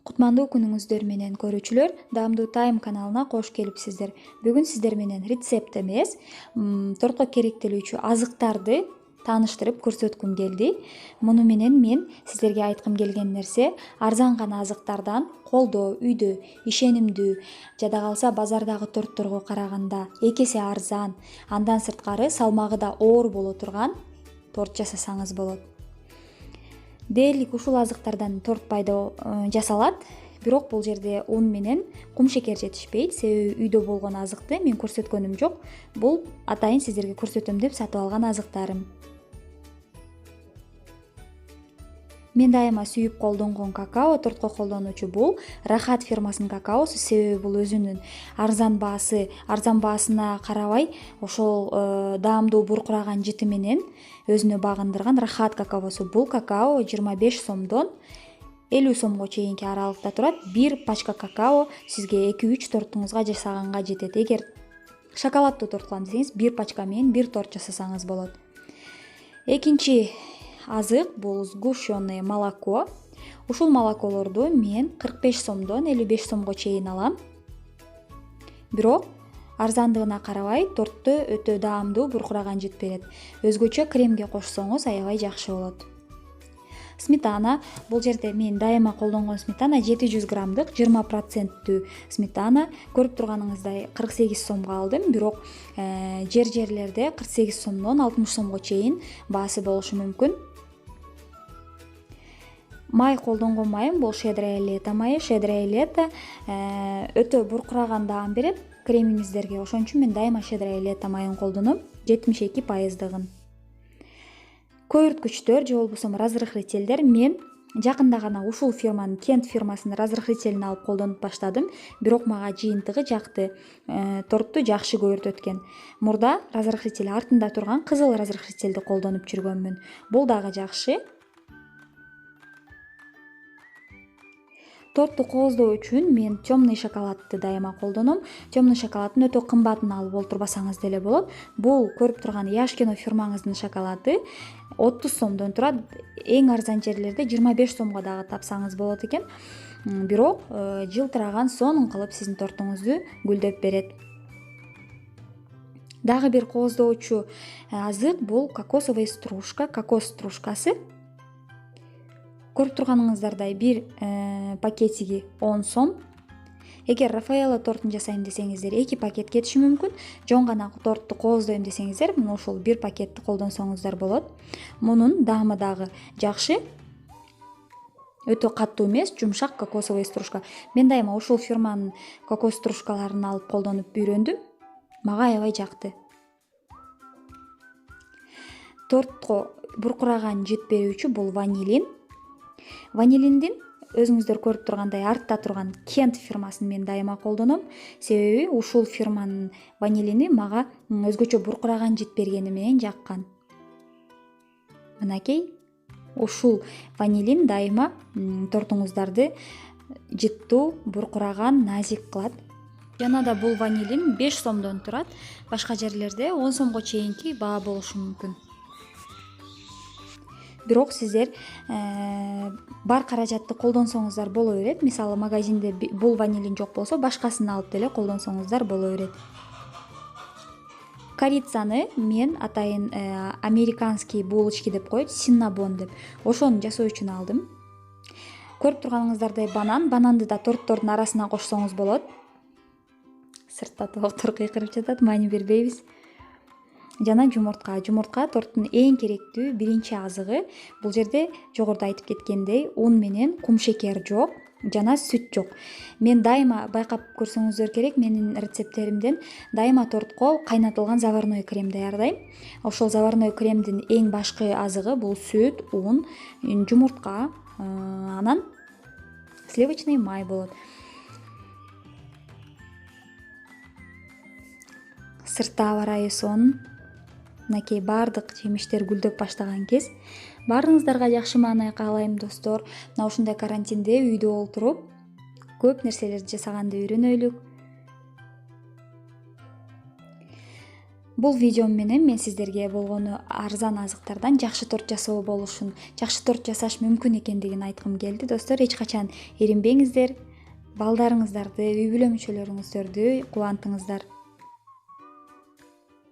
Кутмандуу күнүңүздөр менен көрүүчүлөр, Даамдуу Тайм каналына кош келипсиздер. Бүгүн сиздер менен рецепт эмес, тортко керектелүүчү азыктарды тааныштырып көрсөткүм келди. Муну менен мен сиздерге айткым келген нерсе, арзан гана азыктардан колдо, үйдө ишенимдүү, жада калса базардагы тортторго караганда 2 эсе арзан, андан сырткары салмагы да оор боло турган торт жасасаңыз болот. Дээрлик ушул азыктардан торт жасалат, бирок бул жерде ун менен кум шекер жетишпейт. Себеби үйдө болгон азыкты мен көрсөткөнүм жок. Бул атайын сиздерге көрсөтөм деп сатып алган азыктарым. Мен дайыма сүйүп колдонгон какао тортко колдонуучу бул Рахат фирмасынын какаосу. Себеби бул өзүнүн арзан баасына карабай ошол даамдуу буркураган жыты менен өзүнө багындырган Рахат какаосу. Бул какао 25 сомдон 50 сомго чейинки аралыкта турат. Бир пачка какао сизге 2-3 тортуңузга жасаганга жетет. Эгер шоколаддуу торт кылам десеңиз, бир пачка менен бир торт жасасаңыз болот. Экинчи азык бул сгущенное молоко. Ушул молоколорду мен 45 сомдон 55 сомго чейин алам. Бирок арзандыгына карабай тортто өтө даамдуу буркураган жыт берет. Өзгөчө кремге кошсоңуз аябай жакшы болот. Сметана. Бул жерде мен дайыма колдонгон сметана 700 граммдык 20% сметана. Көрүп турганыңыздай 48 сомго алдым, бирок жерлерде 48 сомдон 60 сомго чейин баасы болушу мүмкүн. Май колдонгон майым бул Щедрое лето майы. Щедрое лето өтө буркураган даам берет кремиңиздерге. Ошон үчүн мен дайыма Щедрое лето майын колдоном, 72%. Көйүрткүчтөр же болбосо разрыхлителдер. Мен жакында гана ушул фирманын, Кент фирмасынын разрыхлителин алып колдонуп баштадым, бирок мага жыйынтыгы жакты. Торту жакшы көйүртөткөн. Мурда разрыхлитель артында турган кызыл разрыхлителди колдонуп жүргөнмүн. Бул дагы жакшы. Торту кооздоо үчүн мен темный шоколадты дайыма колдоном. Темный шоколаддын өтө кымбатын алып олтурбасаңыз деле болот. Бул көрүп турган Яшкино фирмаңыздын шоколады 30 сомдон турат. Эң арзан жерлерде 25 сомго дагы тапсаңыз болот экен. Бирок жылтыраган, сонун кылып сиздин тортуңузду гүлдөп берет. Дагы бир кооздоочу азык бул кокосовый стружка, кокос стружкасы. Көрүп турганыңыздардай бир пакетиги 10 сом. Эгер Рафаэлло тортун жасайм десеңиздер 2 пакет кетиши мүмкүн. Жон гана торту кооздойм десеңиздер, мына ушул бир пакетти колдонсоңуздар болот. Мунун даамы дагы жакшы. Өтө каттуу эмес, жумшак кокосовый стружка. Мен дайыма ушул фирманын кокос стружкаларын алып колдонуп үйрөндүм. Мага аябай жакты. Тортко буркураган жыт берүүчү бул ванилин. Ванилиндин өзүңүздөр көрүп тургандай артта турган Кент фирмасын мен дайыма колдоном. Себеби ушул фирманын ванилини мага өзгөчө буркураган жыт бергени менен жаккан. Мынакей, ушул ванилин дайыма тортуңуздарды жыттуу, буркураган, назик кылат. Жана да бул ванилин 5 сомдон турат. Башка жерлерде 10 сомго чейинки баа болушу мүмкүн. Бирок сиздер бар каражатты колдонсоңуздар боло берет. Мисалы магазинде бул ванилин жок болсо, башкасын алып деле колдонсоңуздар боло берет. Корицаны мен атайын американский булочки деп коет, синнабон деп. Ошону жасоо үчүн алдым. Көрүп турганыңыздардай бананды да торттордун арасына кошсоңуз болот. Сыртта тооктор кыйкырып жатат, маани бербейбиз. Жана жумуртка торттун эң керектүү биринчи азыгы. Бул жерде жогоруда айтып кеткендей ун менен кум шекер жок, жана сүт жок. Мен дайыма байкап көрсөңүздөр керек, менин рецепттеримден дайыма тортко кайнатылган заварной крем даярдайм. Ошол заварной кремдин эң башкы азыгы бул сүт, ун, жумуртка, анан сливочный май болот. Сыртта аба ырайы сонун. Мынакей баардык жемиштер гүлдөп баштаган кез. Баарыңыздарга жакшы маанай каалайм достор. Мына ушундай карантинде үйдө олтуруп көп нерселерди жасаганды үйрөнөлүк. Бул видеом менен мен сиздерге болгону арзан азыктардан жакшы торт жасоо болушун, жакшы торт жасаш мүмкүн экендигин айткым келди. Достор, эч качан эринбеңиздер. Балдарыңыздарды, үй бүлө мүчөлөрүңүздөрдү кубантыңыздар.